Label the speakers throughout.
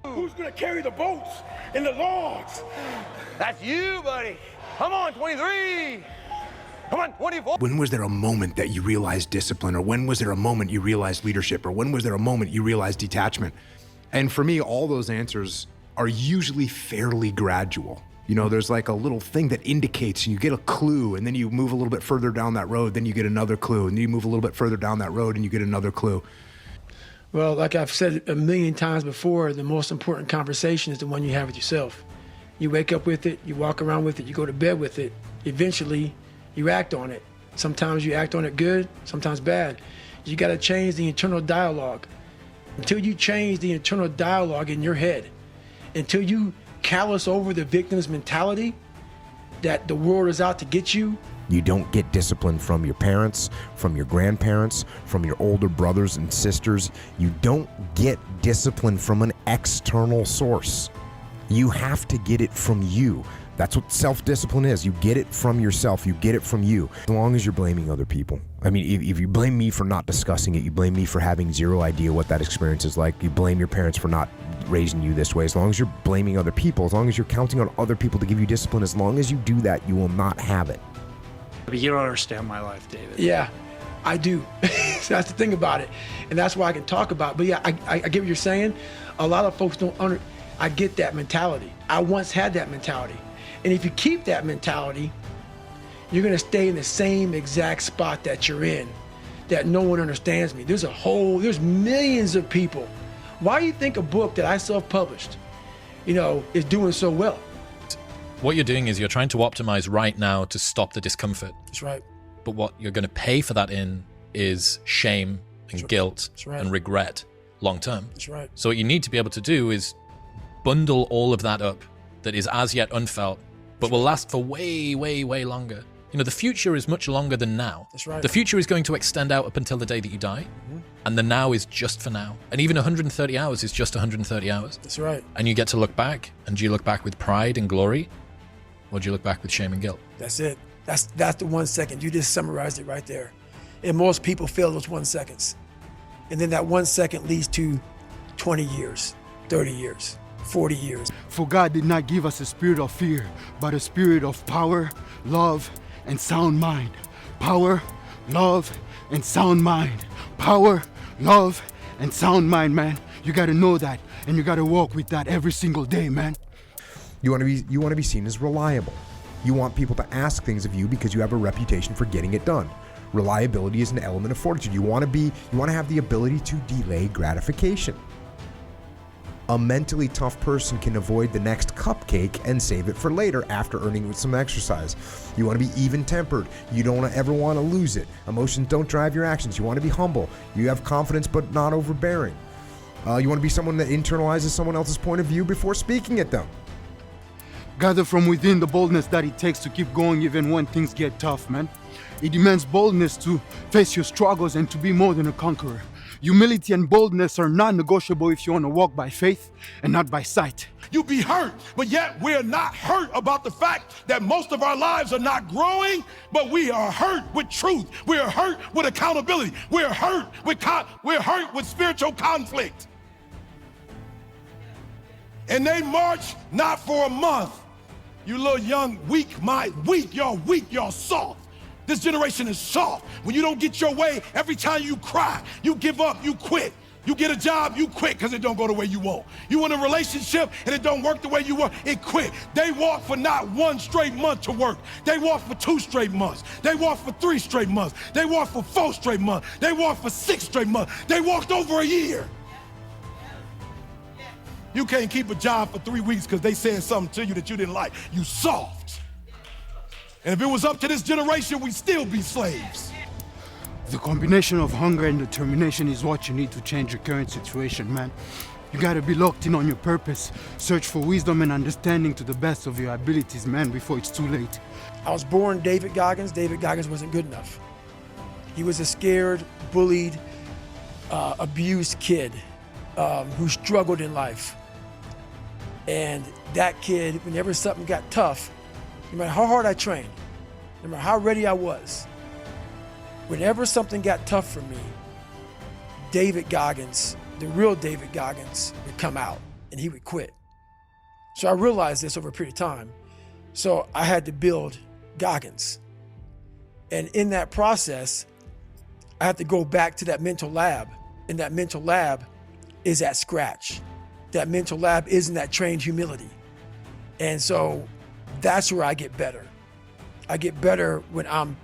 Speaker 1: Who's gonna carry the boats and the logs?
Speaker 2: That's you, buddy. Come on, 23. Come on, 24.
Speaker 3: When was there a moment that you realized discipline? Or when was there a moment you realized leadership? Or when was there a moment you realized detachment? And for me, all those answers are usually fairly gradual. You know, there's like a little thing that indicates, and you get a clue, and then you move a little bit further down that road, then you get another clue, and then you move a little bit further down that road, and you get another clue.
Speaker 4: Well, like I've said a million times before, the most important conversation is the one you have with yourself. You wake up with it, you walk around with it, you go to bed with it. Eventually, you act on it. Sometimes you act on it good, sometimes bad. You got to change the internal dialogue. Until you change the internal dialogue in your head, until you callous over the victim's mentality that the world is out to get you.
Speaker 5: You don't get discipline from your parents, from your grandparents, from your older brothers and sisters. You don't get discipline from an external source. You have to get it from you. That's what self-discipline is. You get it from yourself. You get it from you. As long as you're blaming other people. I mean, if you blame me for not discussing it, you blame me for having zero idea what that experience is like, you blame your parents for not raising you this way, as long as you're blaming other people, as long as you're counting on other people to give you discipline, as long as you do that, you will not have it.
Speaker 6: But you don't understand my life, David.
Speaker 4: Yeah, I do. So that's the thing about it. And that's why I can talk about it. But yeah, I get what you're saying. A lot of folks don't I get that mentality. I once had that mentality. And if you keep that mentality, you're gonna stay in the same exact spot that you're in, that no one understands me. There's millions of people. Why do you think a book that I self-published, is doing so well?
Speaker 7: What you're doing is you're trying to optimize right now to stop the discomfort.
Speaker 4: That's right.
Speaker 7: But what you're going to pay for that in is shame and guilt and regret long term.
Speaker 4: That's right.
Speaker 7: So what you need to be able to do is bundle all of that up that is as yet unfelt, but will last for way, way, way longer. The future is much longer than now.
Speaker 4: That's right.
Speaker 7: The future is going to extend out up until the day that you die. Mm-hmm. And the now is just for now. And even 130 hours is just 130 hours.
Speaker 4: That's right.
Speaker 7: And you get to look back, and do you look back with pride and glory, or do you look back with shame and guilt?
Speaker 4: That's it. That's the 1 second. You just summarized it right there. And most people fail those 1 seconds. And then that 1 second leads to 20 years, 30 years, 40 years.
Speaker 8: For God did not give us a spirit of fear, but a spirit of power, love, and sound mind. Power, love, and sound mind. Power, love, and sound mind, man. You gotta know that, and you gotta walk with that every single day, man.
Speaker 5: You want to be seen as reliable. You want people to ask things of you because you have a reputation for getting it done. Reliability is an element of fortitude. You want to have the ability to delay gratification. A mentally tough person can avoid the next cupcake and save it for later after earning with some exercise. You want to be even-tempered. You don't ever want to lose it. Emotions don't drive your actions. You want to be humble. You have confidence but not overbearing. You want to be someone that internalizes someone else's point of view before speaking at them.
Speaker 8: Gather from within the boldness that it takes to keep going even when things get tough, man. It demands boldness to face your struggles and to be more than a conqueror. Humility and boldness are non-negotiable if you want to walk by faith and not by sight.
Speaker 1: You be hurt, but yet we're not hurt about the fact that most of our lives are not growing, but we are hurt with truth. We are hurt with accountability. We're hurt with spiritual conflict. And they march not for a month. You little young, y'all soft. This generation is soft. When you don't get your way, every time you cry, you give up, you quit. You get a job, you quit because it don't go the way you want. You in a relationship and it don't work the way you want, it quit. They walk for not 1 straight month to work. They walk for 2 straight months. They walk for 3 straight months. They walk for 4 straight months. They walk for 6 straight months. They walked over a year. You can't keep a job for 3 weeks because they said something to you that you didn't like. You soft. And if it was up to this generation, we'd still be slaves.
Speaker 8: The combination of hunger and determination is what you need to change your current situation, man. You gotta be locked in on your purpose. Search for wisdom and understanding to the best of your abilities, man, before it's too late.
Speaker 4: I was born David Goggins. David Goggins wasn't good enough. He was a scared, bullied, abused kid who struggled in life. And that kid, whenever something got tough, no matter how hard I trained, no matter how ready I was, whenever something got tough for me, David Goggins, the real David Goggins, would come out. and he would quit. So I realized this over a period of time. So I had to build Goggins. And in that process, I had to go back to that mental lab. And that mental lab is at scratch. That mental lab is in that trained humility. And so that's where I get better. I get better when I'm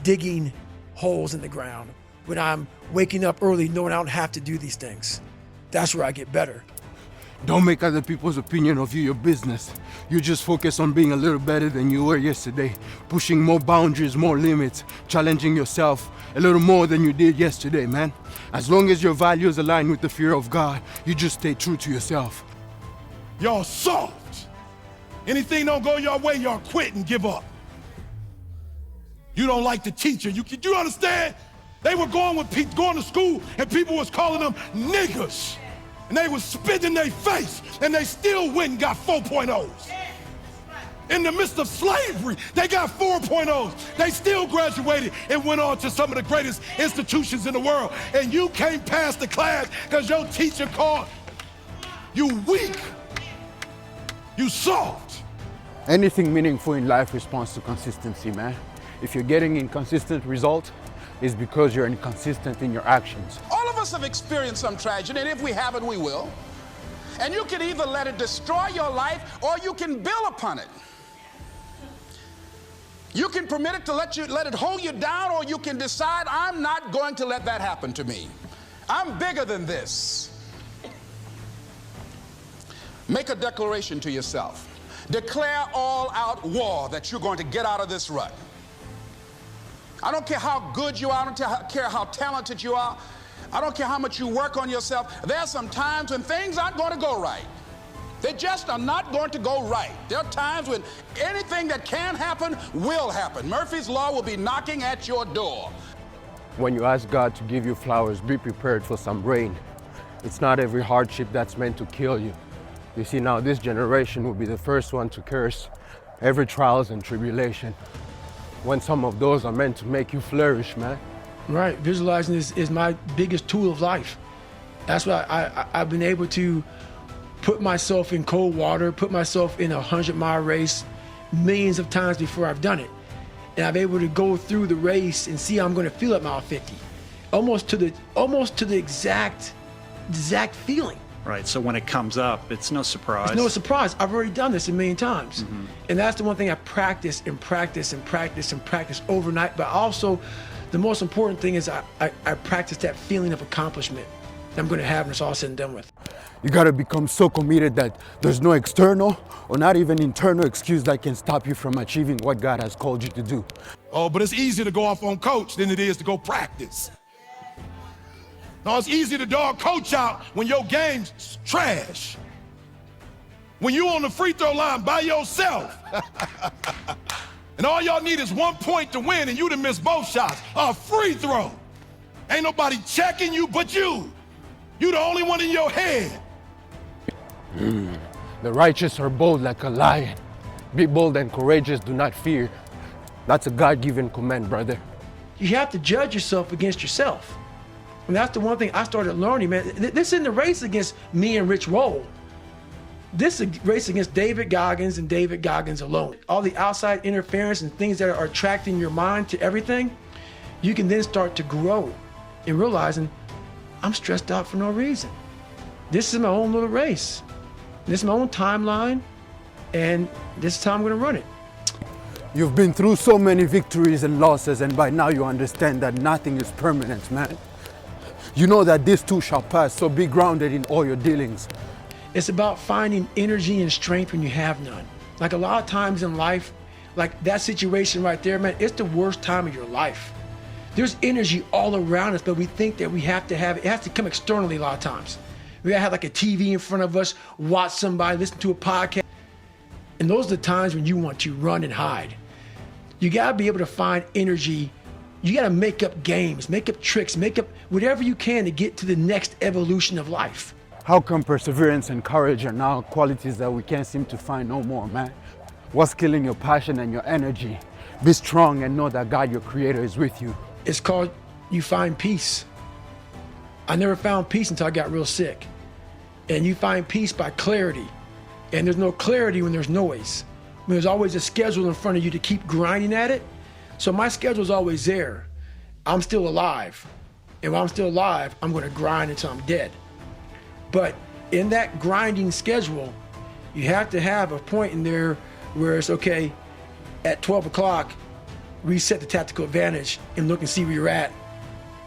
Speaker 4: digging holes in the ground, when I'm waking up early knowing I don't have to do these things. That's where I get better.
Speaker 8: Don't make other people's opinion of you your business. You just focus on being a little better than you were yesterday, pushing more boundaries, more limits, challenging yourself a little more than you did yesterday, man. As long as your values align with the fear of God, you just stay true to yourself.
Speaker 1: Y'all soft. Anything don't go your way, y'all quit and give up. You don't like the teacher. You understand? They were going to school and people was calling them niggas. And they was spitting in their face and they still went and got 4.0s. In the midst of slavery, they got 4.0s. They still graduated and went on to some of the greatest institutions in the world. And you can't pass the class because your teacher called you weak. You soft.
Speaker 9: Anything meaningful in life responds to consistency, man. If you're getting inconsistent results, it's because you're inconsistent in your actions.
Speaker 10: All of us have experienced some tragedy, and if we haven't, we will. And you can either let it destroy your life or you can build upon it. You can permit it to let it hold you down, or you can decide, I'm not going to let that happen to me. I'm bigger than this. Make a declaration to yourself. Declare all-out war that you're going to get out of this rut. I don't care how good you are, I don't care how talented you are, I don't care how much you work on yourself. There are some times when things aren't going to go right. They just are not going to go right. There are times when anything that can happen will happen. Murphy's Law will be knocking at your door.
Speaker 9: When you ask God to give you flowers, be prepared for some rain. It's not every hardship that's meant to kill you. You see, now this generation will be the first one to curse every trials and tribulation, when some of those are meant to make you flourish, man.
Speaker 4: Right, visualizing is my biggest tool of life. That's why I've been able to put myself in cold water, put myself in a 100-mile race millions of times before I've done it. And I'm able to go through the race and see how I'm gonna feel at mile 50. Almost to the exact feeling.
Speaker 6: Right, so when it comes up, it's no surprise.
Speaker 4: It's no surprise. I've already done this a million times. Mm-hmm. And that's the one thing I practice and practice and practice and practice overnight. But also, the most important thing is I practice that feeling of accomplishment that I'm going to have when it's all said and done with.
Speaker 8: You gotta become so committed that there's no external or not even internal excuse that can stop you from achieving what God has called you to do.
Speaker 1: Oh, but it's easier to go off on coach than it is to go practice. No, it's easy to dog coach out when your game's trash. When you on the free throw line by yourself. And all y'all need is 1 point to win and you done missed both shots. A free throw. Ain't nobody checking you but you. You the only one in your head.
Speaker 9: The righteous are bold like a lion. Be bold and courageous, do not fear. That's a God-given command, brother.
Speaker 4: You have to judge yourself against yourself. And that's the one thing I started learning, man. This isn't a race against me and Rich Roll. This is a race against David Goggins and David Goggins alone. All the outside interference and things that are attracting your mind to everything, you can then start to grow in realizing I'm stressed out for no reason. This is my own little race. This is my own timeline, and this is how I'm gonna run it.
Speaker 8: You've been through so many victories and losses, and by now you understand that nothing is permanent, man. You know that this too shall pass, so be grounded in all your dealings.
Speaker 4: It's about finding energy and strength when you have none. Like a lot of times in life, like that situation right there, man, it's the worst time of your life. There's energy all around us, but we think that we have to have it. It has to come externally a lot of times. We gotta have like a TV in front of us, watch somebody, listen to a podcast. And those are the times when you want to run and hide. You gotta be able to find energy. You gotta make up games, make up tricks, make up whatever you can to get to the next evolution of life.
Speaker 8: How come perseverance and courage are now qualities that we can't seem to find no more, man? What's killing your passion and your energy? Be strong and know that God, your creator, is with you.
Speaker 4: It's called you find peace. I never found peace until I got real sick. And you find peace by clarity. And there's no clarity when there's noise. When there's always a schedule in front of you to keep grinding at it. So my schedule's always there. I'm still alive. And while I'm still alive, I'm gonna grind until I'm dead. But in that grinding schedule, you have to have a point in there where it's okay, at 12 o'clock, reset the tactical advantage and look and see where you're at.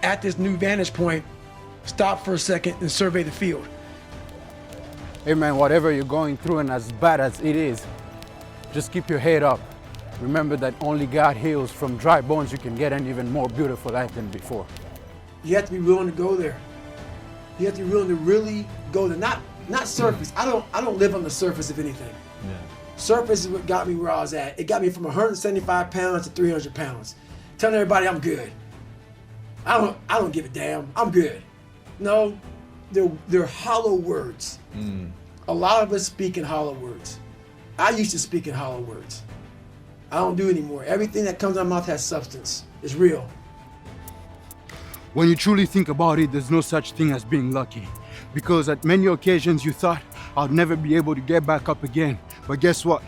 Speaker 4: At this new vantage point, stop for a second and survey the field.
Speaker 9: Hey man, whatever you're going through and as bad as it is, just keep your head up. Remember that only God heals. From dry bones you can get an even more beautiful life than before.
Speaker 4: You have to be willing to go there. You have to be willing to really go there. Not surface. I don't live on the surface of anything.
Speaker 11: Yeah.
Speaker 4: Surface is what got me where I was at. It got me from 175 pounds to 300 pounds. Telling everybody I'm good. I don't give a damn. I'm good. No, they're hollow words. A lot of us speak in hollow words. I used to speak in hollow words. I don't do it anymore. Everything that comes out of my mouth has substance. It's real.
Speaker 8: When you truly think about it, there's no such thing as being lucky. Because at many occasions you thought, I'll never be able to get back up again. But guess what?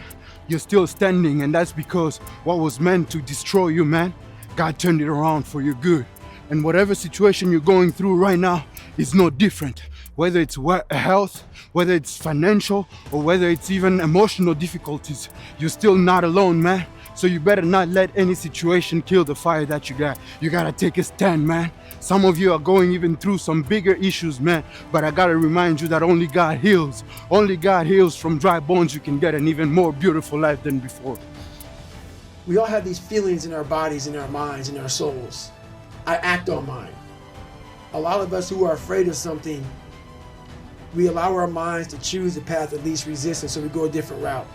Speaker 8: You're still standing, and that's because what was meant to destroy you, man, God turned it around for your good. And whatever situation you're going through right now is no different. Whether it's health, whether it's financial, or whether it's even emotional difficulties, you're still not alone, man. So you better not let any situation kill the fire that you got. You gotta take a stand, man. Some of you are going even through some bigger issues, man. But I gotta remind you that only God heals. Only God heals. From dry bones you can get an even more beautiful life than before.
Speaker 4: We all have these feelings in our bodies, in our minds, in our souls. I act on mine. A lot of us who are afraid of something, we allow our minds to choose the path of least resistance, so we go a different route.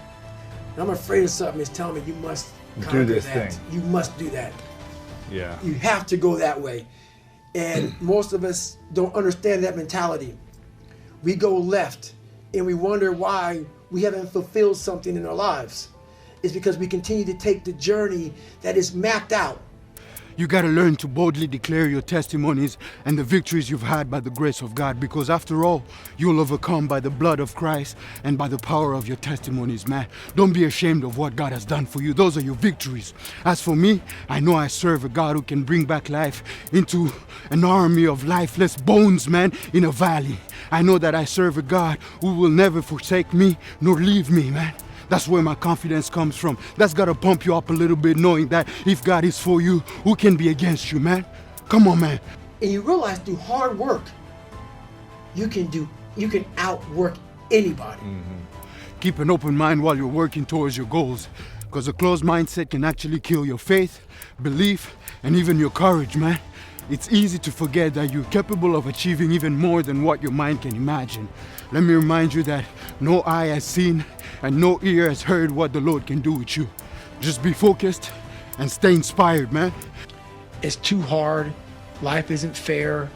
Speaker 4: I'm afraid of something, it's telling me you must conquer
Speaker 11: do this
Speaker 4: that.
Speaker 11: thing.
Speaker 4: You must do that.
Speaker 11: Yeah.
Speaker 4: You have to go that way. And most of us don't understand that mentality. We go left and we wonder why we haven't fulfilled something in our lives. It's because we continue to take the journey that is mapped out.
Speaker 8: You gotta learn to boldly declare your testimonies and the victories you've had by the grace of God, because after all, you'll overcome by the blood of Christ and by the power of your testimonies, man. Don't be ashamed of what God has done for you. Those are your victories. As for me, I know I serve a God who can bring back life into an army of lifeless bones, man, in a valley. I know that I serve a God who will never forsake me nor leave me, man. That's where my confidence comes from. That's gotta pump you up a little bit, knowing that if God is for you, who can be against you, man? Come on, man.
Speaker 4: And you realize through hard work, you can outwork anybody.
Speaker 8: Keep an open mind while you're working towards your goals, because a closed mindset can actually kill your faith, belief, and even your courage, man. It's easy to forget that you're capable of achieving even more than what your mind can imagine. Let me remind you that no eye has seen and no ear has heard what the Lord can do with you. Just be focused and stay inspired, man.
Speaker 4: It's too hard. Life isn't fair.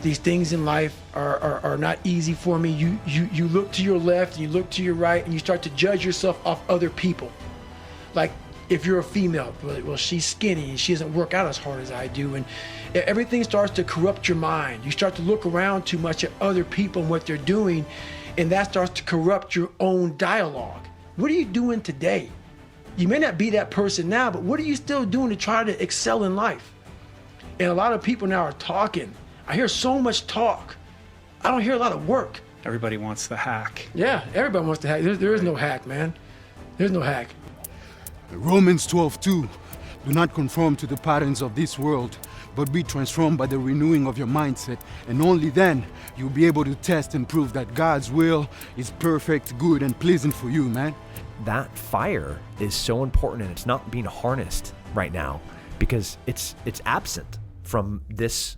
Speaker 4: These things in life are not easy for me. You look to your left and you look to your right and you start to judge yourself off other people. Like, if you're a female, well, she's skinny and she doesn't work out as hard as I do, and everything starts to corrupt your mind. You start to look around too much at other people and what they're doing, and that starts to corrupt your own dialogue. What are you doing today? You may not be that person now, but what are you still doing to try to excel in life? And a lot of people now are talking. I hear so much talk. I don't hear a lot of work.
Speaker 6: Everybody wants the hack.
Speaker 4: Yeah, everybody wants to hack. There is no hack, man. There's no hack.
Speaker 8: Romans 12:2. Do not conform to the patterns of this world, but be transformed by the renewing of your mindset. And only then you'll be able to test and prove that God's will is perfect, good, and pleasing for you, man.
Speaker 12: That fire is so important, and it's not being harnessed right now because it's absent from this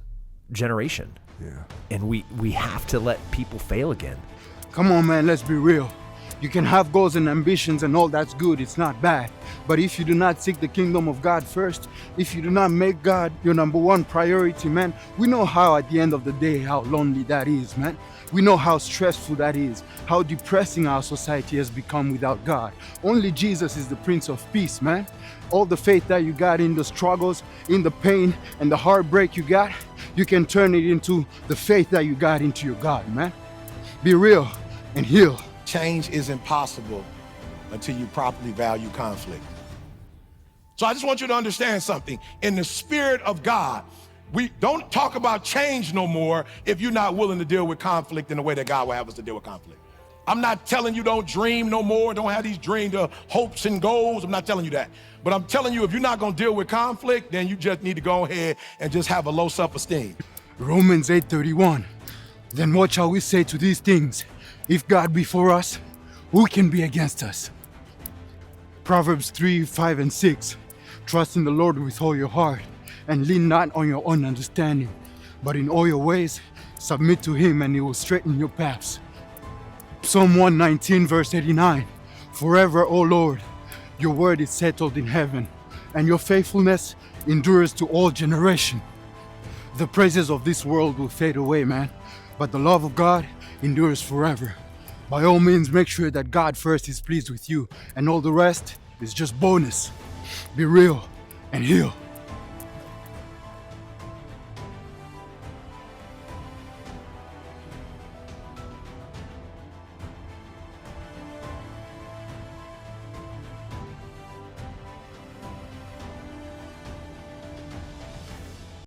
Speaker 12: generation.
Speaker 5: Yeah.
Speaker 12: And we have to let people fail again.
Speaker 8: Come on, man, let's be real. You can have goals and ambitions and all that's good, it's not bad. But if you do not seek the kingdom of God first, if you do not make God your number one priority, man, we know how at the end of the day, how lonely that is, man. We know how stressful that is, how depressing our society has become without God. Only Jesus is the Prince of Peace, man. All the faith that you got in the struggles, in the pain, and the heartbreak you got, you can turn it into the faith that you got into your God, man. Be real and heal.
Speaker 1: Change is impossible until you properly value conflict. So I just want you to understand something. In the spirit of God, we don't talk about change no more if you're not willing to deal with conflict in the way that God will have us to deal with conflict. I'm not telling you don't dream no more, don't have these dreams of hopes and goals. I'm not telling you that. But I'm telling you, if you're not gonna deal with conflict, then you just need to go ahead and just have a low self-esteem.
Speaker 8: Romans 8:31. Then what shall we say to these things? If God be for us, who can be against us? Proverbs 3:5 and 6. Trust in the Lord with all your heart, and lean not on your own understanding, but in all your ways submit to him, and he will straighten your paths. Psalm 119 verse 89. Forever, O Lord, your word is settled in heaven, and your faithfulness endures to all generation. The praises of this world will fade away, man, but the love of God endures forever. By all means, make sure that God first is pleased with you, and all the rest is just bonus. Be real and heal.